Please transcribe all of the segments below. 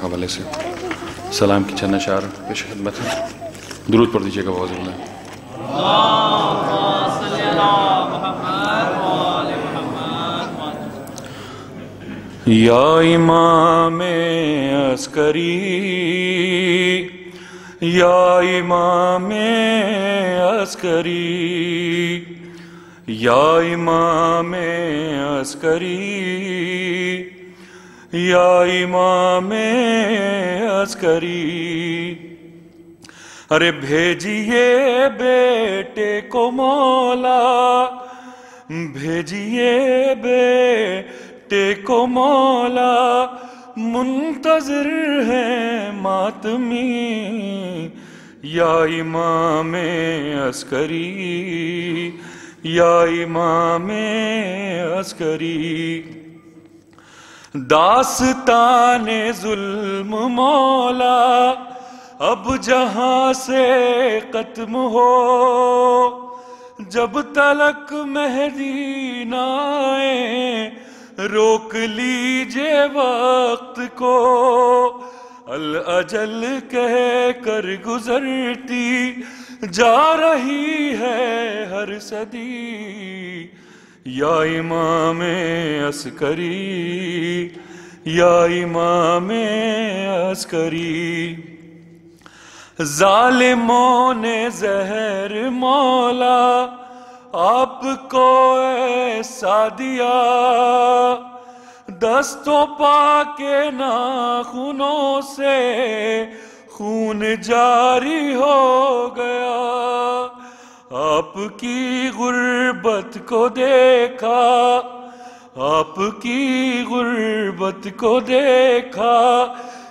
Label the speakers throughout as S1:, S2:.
S1: حوالے سے سلام کی چند اشعار پیش خدمت ہے. درود پڑھ دیجیے گا بہت ضرور. یا امام عسکری یا امام عسکری یا امام عسکری یا امام عسکری. ارے بھیجیے بیٹے کو مولا بھیجیے بیٹے کو مولا منتظر ہے ماتمی. یا امام عسکری یا امام عسکری. داستان ظلم مولا اب جہاں سے ختم ہو جب تلک مہدی نہ آئے روک لیجئے وقت کو. الاجل کہہ کر گزرتی جا رہی ہے ہر صدی. یا امام عسکری یا امام عسکری. ظالموں نے زہر مولا آپ کو ایسا دیا دستوں پا کے ناخنوں سے خون جاری ہو گیا. آپ کی غربت کو دیکھا آپ کی غربت کو دیکھا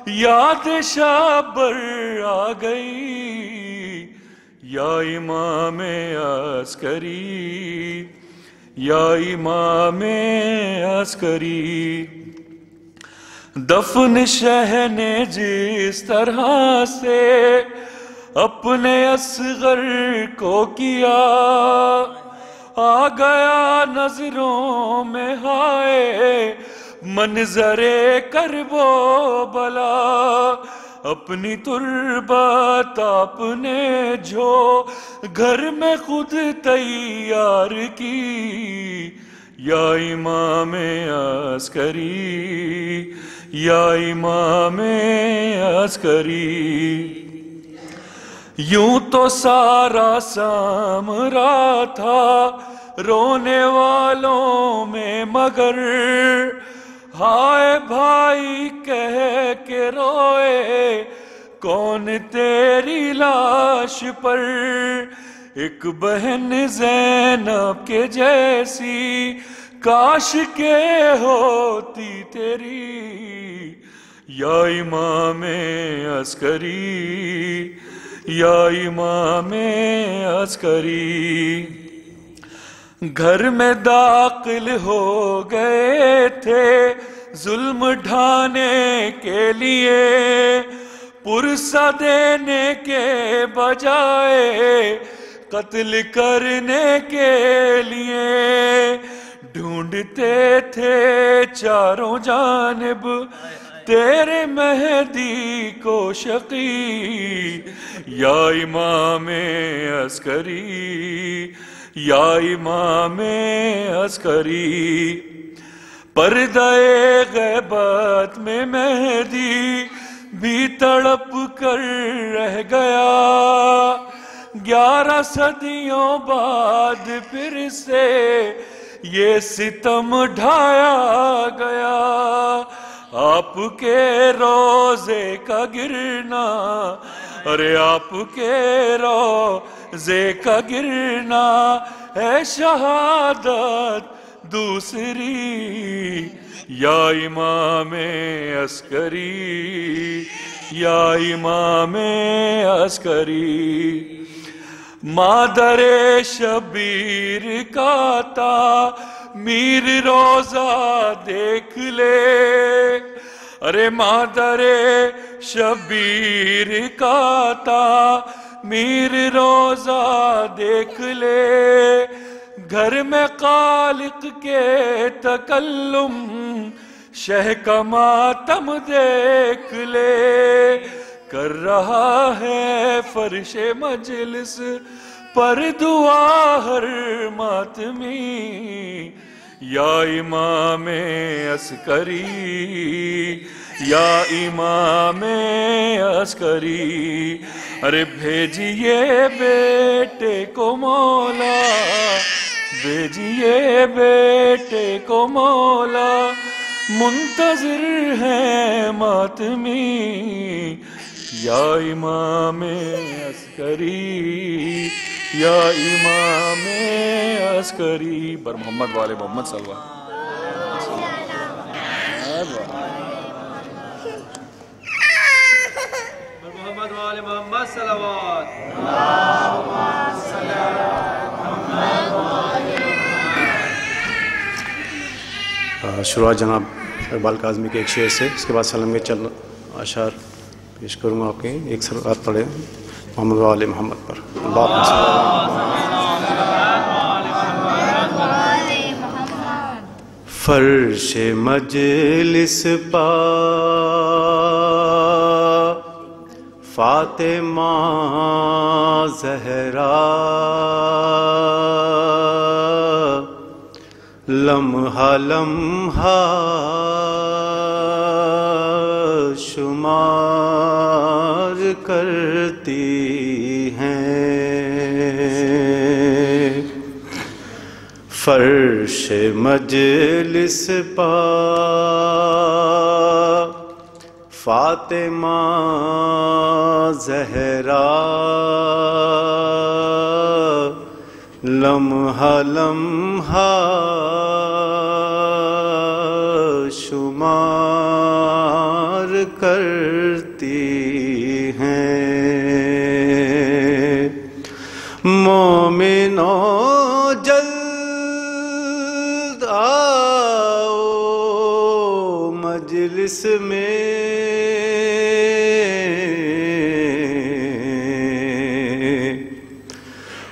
S1: یاد شابر آ گئی. یا امام عسکری یا امام عسکری. دفن شہ نے جس طرح سے اپنے اصغر کو کیا آ گیا نظروں میں ہائے منظر کرب و بلا. اپنی تربت آپ نے جو گھر میں خود تیار کی. یا امام عسکری یا امام عسکری. یوں تو سارا سامرا تھا رونے والوں میں مگر ہائے بھائی کہہ کے روئے کون تیری لاش پر. ایک بہن زینب کے جیسی کاش کے ہوتی تیری. یا امام عسکری یا امام عسکری. گھر میں داخل ہو گئے تھے ظلم ڈھانے کے لیے پرسہ دینے کے بجائے قتل کرنے کے لیے. ڈھونڈتے تھے چاروں جانب تیرے مہدی کو شقی. یا امام عسکری یا امام عسکری. پردہ غیبت میں مہدی بھی تڑپ کر رہ گیا. 11 صدیوں بعد پھر سے یہ ستم ڈھایا گیا. آپ کے روزے کا گرنا ارے آپ کے روزے کا گرنا ہے شہادت دوسری. یا امام عسکری یا امام عسکری. مادر شبیر کا تعمیر روزہ دیکھ لے. ارے مادر شبیر کا تعمیر روزہ دیکھ لے. گھر میں خالق کے تکلم شہ کا ماتم دیکھ لے، کر رہا ہے فرش مجلس پر دعا ہر ماتمی، یا امام عسکری، یا امام عسکری، ارے بھیجیے بیٹے کو مولا، بھیجیے بیٹے کو مولا، منتظر ہیں ماتمی، یا امام عسکری، یا امام عسکری، بر محمد والے محمد صلی اللہ علیہ وسلم۔
S2: محمد والے محمد صلوات۔
S3: شروعات جناب اقبال کاظمی کے ایک شعر سے، اس کے بعد سلم کے چند اشعار پیش کروں گا آپ کے۔ ایک سلوات پڑھیں محمد والے محمد پر۔ اللہم صلی اللہ فرش مجلس پا فاطمہ زہرا، لمحہ لمحہ شمار کرتی ہیں، فرش مجلس پا فاطمہ زہرا، لمحہ لمحہ شمار کرتی ہیں، مومنوں جلد آؤ مجلس میں،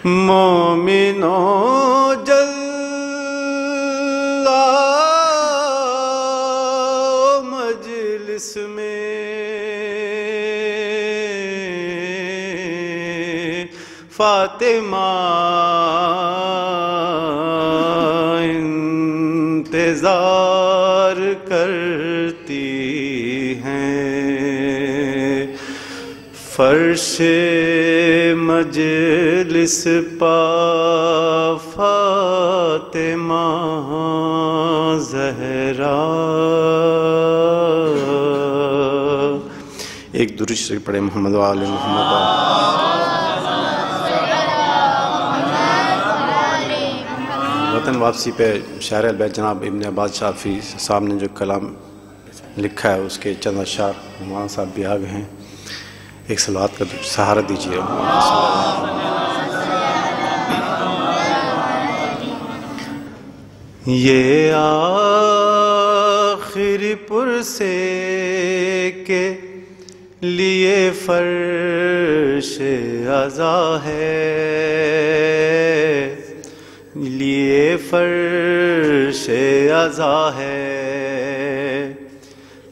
S3: مومنوں جلد آؤ مجلس میں، فاطمہ انتظار کرتی ہیں، فرش مجلس پا فاطمہ زہرا۔ ایک درود شریف پڑھے محمد وآل محمد۔ وطن واپسی پہ شاعر البیت جناب ابن عباس شافعی صاحب نے جو کلام لکھا ہے، اس کے چند اشعار مولانا صاحب بھی آ گئے ہیں، ایک صلوات کا سہارا دیجیے۔ یہ آخری پرسے کے لیے فرش عزا ہے، لیے فرش عزا ہے،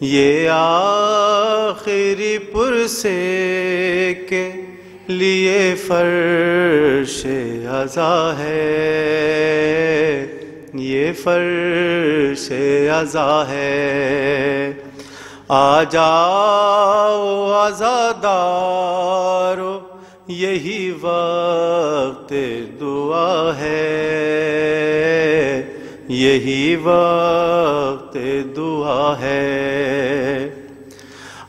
S3: یہ آخری پرسے کے لیے فرش عزا ہے، یہ فرش عزا ہے، آ جاؤ عزادارو یہی وقت دعا ہے، یہی وقت دعا ہے،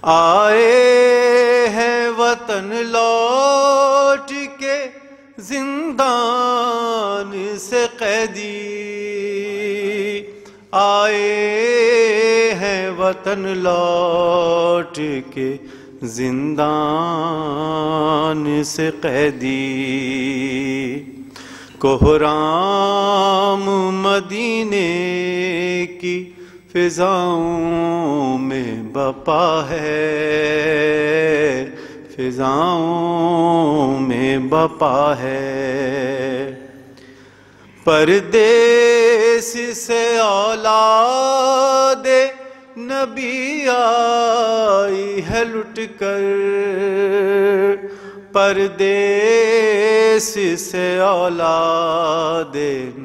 S3: آئے ہیں وطن لوٹ کے زندان سے قیدی، آئے ہیں وطن لوٹ کے زندان سے قیدی، کوہرام مدینے کی فضاؤں میں بپا ہے، فضاؤں میں بپا ہے، پردیس سے اولاد نبی آئی ہے لٹ کر، پردیس سے اولاد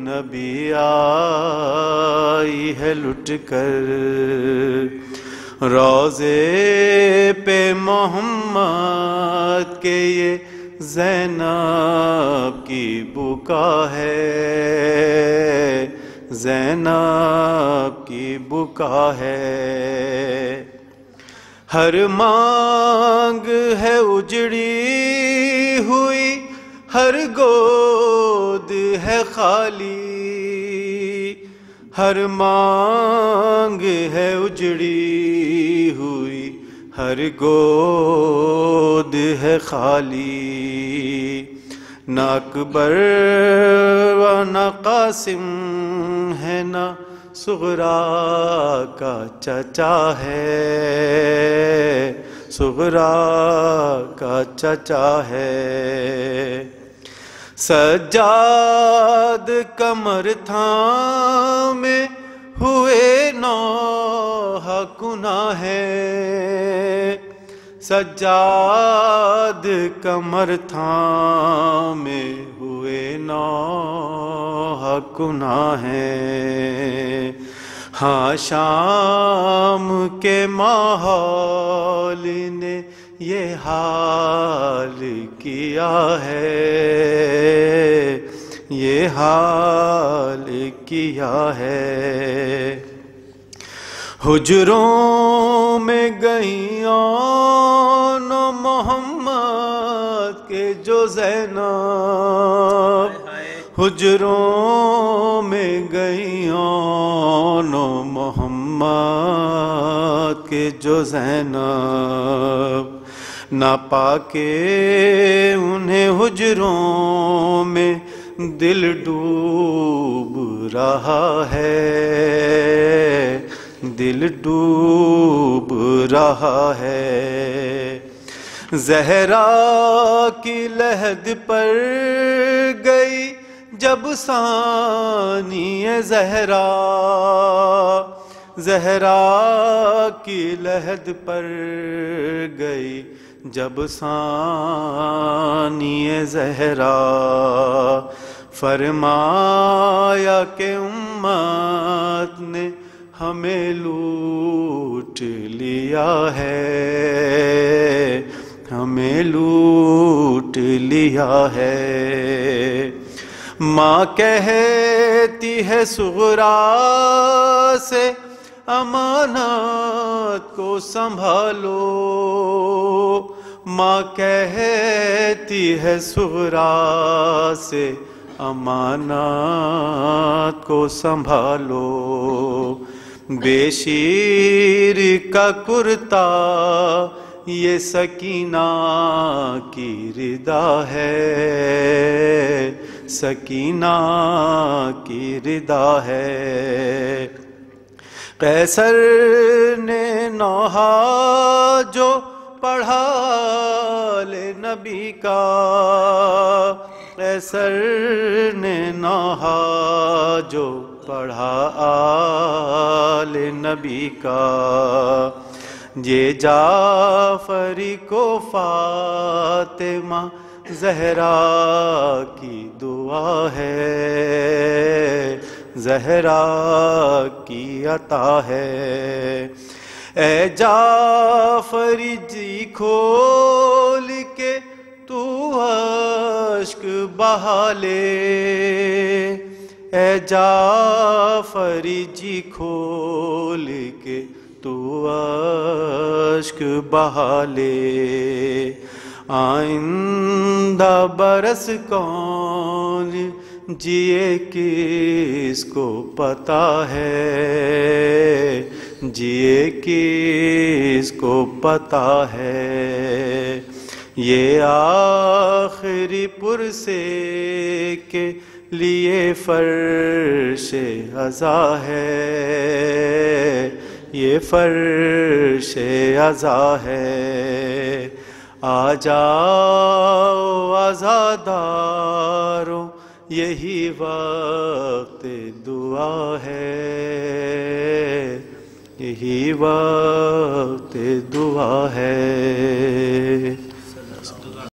S3: نبی آئی ہے لٹ کر، روضے پہ محمد کے یہ زینب کی بکا ہے، زینب کی بکا ہے، ہر مانگ ہے اجڑی ہوئی، ہر گود ہے خالی، ہر مانگ ہے اجڑی ہوئی، ہر گود ہے خالی، نہ اکبر و نہ قاسم ہے، نہ صغرا کا چچا ہے، صغرا کا چچا ہے، سجاد کمر تھامے ہوئے نوحہ کنا ہے، سجاد کمر تھامے ہوئے نوحہ کنا ہے، ہاں شام کے ماحول نے یہ حال کیا ہے، یہ حال کیا ہے، حجروں میں گئیان محمد کے جو زینب، حجروں میں گئیان محمد کے جو زینب، نہ پاکے انہیں حجروں میں دل ڈوب رہا ہے، دل ڈوب رہا ہے، زہرا کی لحد پر گئی جب ثانی زہرا، زہرا کی لحد پر گئی جب ثانی زہرا، فرمایا کہ امت نے ہمیں لوٹ لیا ہے، ہمیں لوٹ لیا ہے، ماں کہتی ہے صغرا سے امانت کو سنبھالو، ماں کہتی ہے صغرا سے امانت کو سنبھالو، بے شیر کا کرتا یہ سکینہ کی ردا ہے، سکینہ کی ردا ہے، قیصر نے نوحہ جو پڑھا لے نبی کا، قیصر نے نوحہ جو پڑھا آل نبی کا، یہ جعفری کو فاطمہ زہرا کی دعا ہے، زہرا کی عطا ہے، اے جعفری جی کھول کے تو اشک بہا لے، اے جعفری جی کھول کے تو اشک بہا لے، آئندہ برس کون جیے کس کو پتا ہے، جیے کس کو پتا ہے، یہ آخری پرسے کے لیے فرش عزا ہے، یہ فرش عزا ہے، آ جاؤ عزادارو یہی وقت دعا ہے، یہی وقت دعا ہے